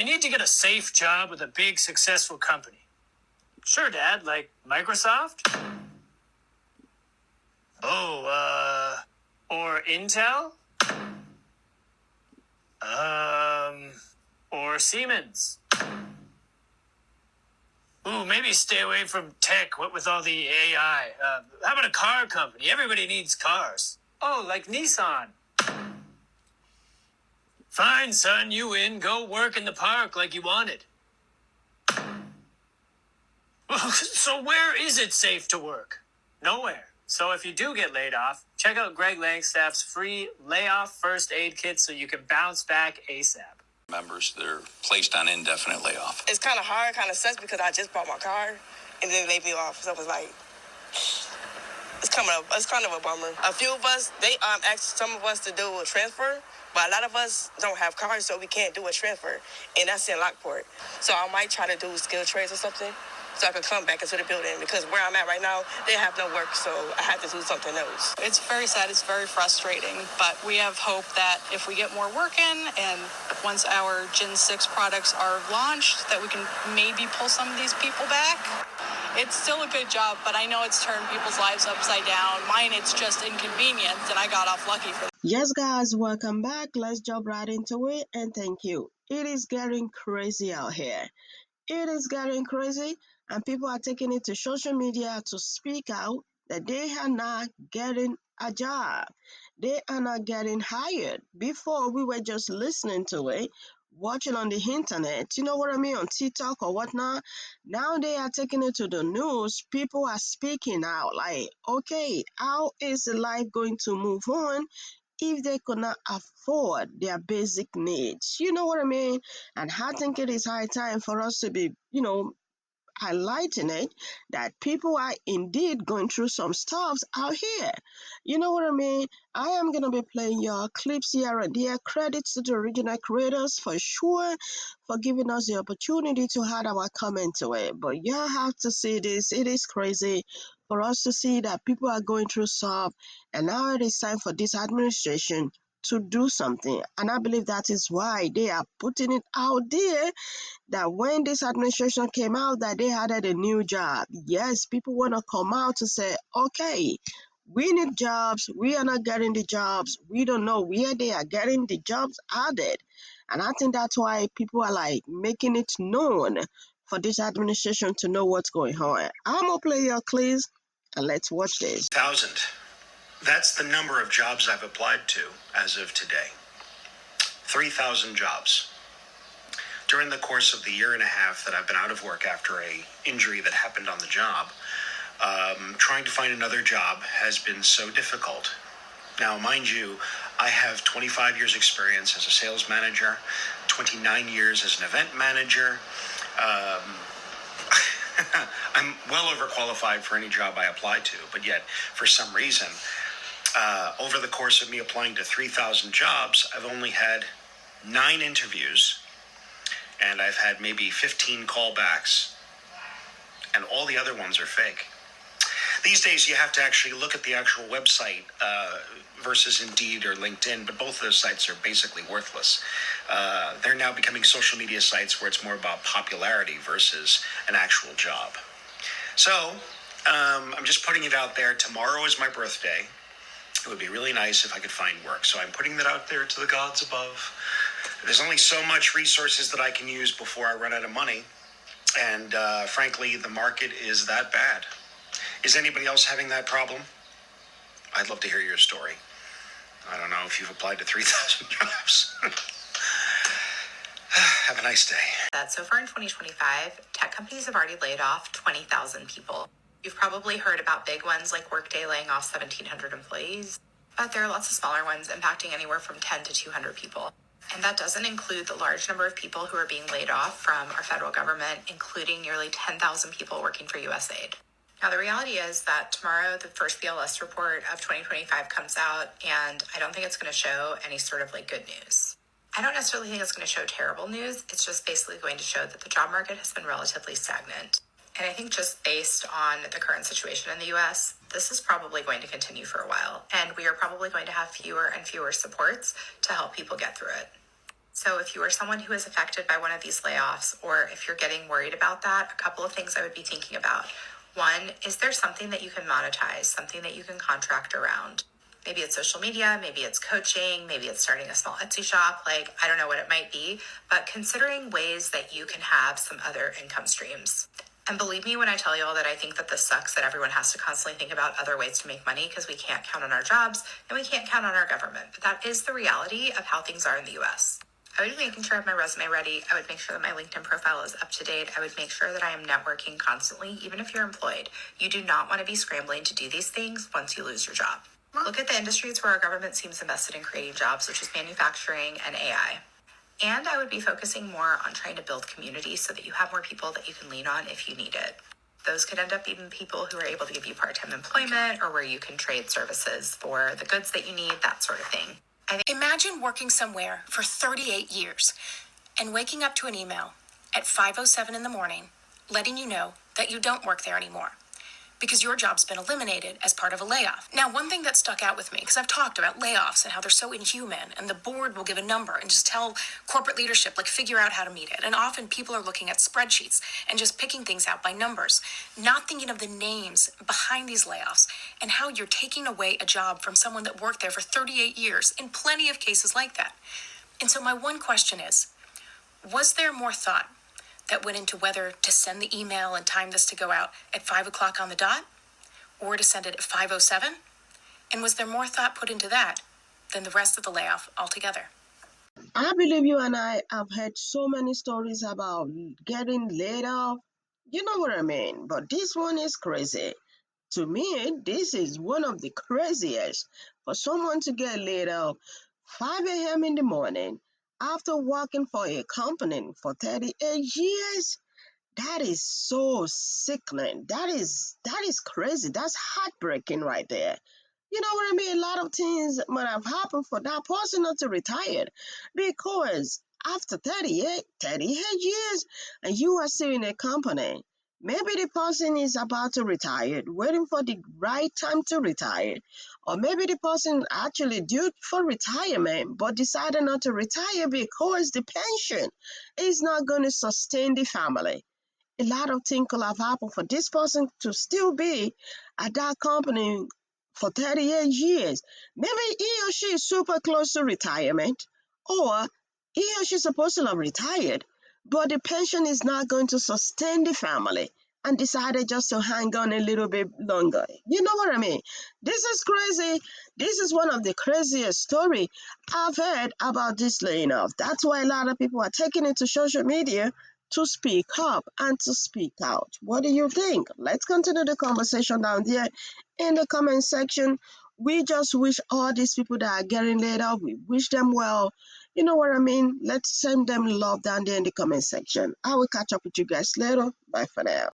You need to get a safe job with a big, successful company. Sure, Dad, like Microsoft? Oh, or Intel? Or Siemens? Ooh, maybe stay away from tech, what with all the AI. How about a car company? Everybody needs cars. Oh, like Nissan. Fine, son, you win. Go work in the park like you wanted. So where is it safe to work? Nowhere. So if you do get laid off, check out Greg Langstaff's free layoff first aid kit so you can bounce back ASAP. Members that are placed on indefinite layoff. It's kind of hard, kind of sucks because I just bought my car and then they laid me off. So it was like, it's kind of a bummer. A few of us, they asked some of us to do a transfer, but a lot of us don't have cars, so we can't do a transfer, and that's in Lockport. So I might try to do skilled trades or something, so I can come back into the building, because where I'm at right now, they have no work, so I have to do something else. It's very sad, it's very frustrating, but we have hope that if we get more work in, and once our Gen 6 products are launched, that we can maybe pull some of these people back. It's still a good job, but I know it's turned people's lives upside down. Mine, it's just inconvenient, and I got off lucky for that. Yes, guys, welcome back. Let's jump right into it, and thank you. It is getting crazy out here. It is getting crazy, and people are taking it to social media to speak out that they are not getting a job. They are not getting hired. Before, we were just listening to it, watching on the internet, you know what I mean, on TikTok or whatnot. Now they are taking it to the news. People are speaking out like, okay, how is the life going to move on if they could not afford their basic needs? You know what I mean? And I think it is high time for us to be, highlighting it that people are indeed going through some stuffs out here. You know what I mean? I am going to be playing your clips here and there. Credits to the original creators for sure for giving us the opportunity to add our comment to it. But you have to see this. It is crazy for us to see that people are going through stuff, and now it is time for this administration to do something. And I believe that is why they are putting it out there that when this administration came out that they added a new job. Yes, people want to come out to say, okay, we need jobs. We are not getting the jobs. We don't know where they are getting the jobs added. And I think that's why people are like making it known for this administration to know what's going on. I'm going to play your clips and let's watch this. 1,000. That's the number of jobs I've applied to as of today. 3,000 jobs. During the course of the year and a half that I've been out of work after a injury that happened on the job, trying to find another job has been so difficult. Now, mind you, I have 25 years experience as a sales manager, 29 years as an event manager. I'm well overqualified for any job I apply to, but yet, for some reason, over the course of me applying to 3,000 jobs, I've only had 9 interviews, and I've had maybe 15 callbacks, and all the other ones are fake. These days, you have to actually look at the actual website versus Indeed or LinkedIn, but both of those sites are basically worthless. They're now becoming social media sites where it's more about popularity versus an actual job. So, I'm just putting it out there. Tomorrow is my birthday. It would be really nice if I could find work. So I'm putting that out there to the gods above. There's only so much resources that I can use before I run out of money. And frankly, the market is that bad. Is anybody else having that problem? I'd love to hear your story. I don't know if you've applied to 3,000 jobs. Have a nice day. So far in 2025, tech companies have already laid off 20,000 people. You've probably heard about big ones like Workday laying off 1,700 employees, but there are lots of smaller ones impacting anywhere from 10 to 200 people. And that doesn't include the large number of people who are being laid off from our federal government, including nearly 10,000 people working for USAID. Now, the reality is that tomorrow, the first BLS report of 2025 comes out, and I don't think it's going to show any sort of good news. I don't necessarily think it's going to show terrible news. It's just basically going to show that the job market has been relatively stagnant. And I think just based on the current situation in the US, this is probably going to continue for a while. And we are probably going to have fewer and fewer supports to help people get through it. So if you are someone who is affected by one of these layoffs, or if you're getting worried about that, a couple of things I would be thinking about. One, is there something that you can monetize, something that you can contract around? Maybe it's social media, maybe it's coaching, maybe it's starting a small Etsy shop. Like, I don't know what it might be, but considering ways that you can have some other income streams. And believe me when I tell you all that I think that this sucks, that everyone has to constantly think about other ways to make money because we can't count on our jobs and we can't count on our government. But that is the reality of how things are in the US. I would be making sure I have my resume ready. I would make sure that my LinkedIn profile is up to date. I would make sure that I am networking constantly, even if you're employed. You do not want to be scrambling to do these things once you lose your job. Look at the industries where our government seems invested in creating jobs, such as manufacturing and AI. And I would be focusing more on trying to build community so that you have more people that you can lean on if you need it. Those could end up being people who are able to give you part-time employment, or where you can trade services for the goods that you need, that sort of thing. Imagine working somewhere for 38 years and waking up to an email at 5:07 in the morning letting you know that you don't work there anymore because your job's been eliminated as part of a layoff. Now, one thing that stuck out with me, because I've talked about layoffs and how they're so inhuman, and the board will give a number and just tell corporate leadership, like, figure out how to meet it. And often people are looking at spreadsheets and just picking things out by numbers, not thinking of the names behind these layoffs and how you're taking away a job from someone that worked there for 38 years in plenty of cases like that. And so my one question is, was there more thought that went into whether to send the email and time this to go out at 5 o'clock on the dot, or to send it at 5:07? And was there more thought put into that than the rest of the layoff altogether? I believe you and I have heard so many stories about getting laid off. You know what I mean? But this one is crazy. To me, this is one of the craziest. For someone to get laid off 5 a.m. in the morning after working for a company for 38 years, that is so sickening. That is crazy. That's heartbreaking right there. You know what I mean? A lot of things might have happened for that person not to retire, because after 38 years, and you are still in a company, maybe the person is about to retire, waiting for the right time to retire, or maybe the person actually due for retirement but decided not to retire because the pension is not going to sustain the family. A lot of things could have happened for this person to still be at that company for 38 years. Maybe he or she is super close to retirement, or he or she is supposed to have retired, but the pension is not going to sustain the family and decided just to hang on a little bit longer. You know what I mean? This is crazy. This is one of the craziest story I've heard about this laying off. That's why a lot of people are taking it to social media to speak up and to speak out. What do you think? Let's continue the conversation down there in the comment section. We just wish all these people that are getting laid off, we wish them well. You know what I mean? Let's send them love down there in the comment section. I will catch up with you guys later. Bye for now.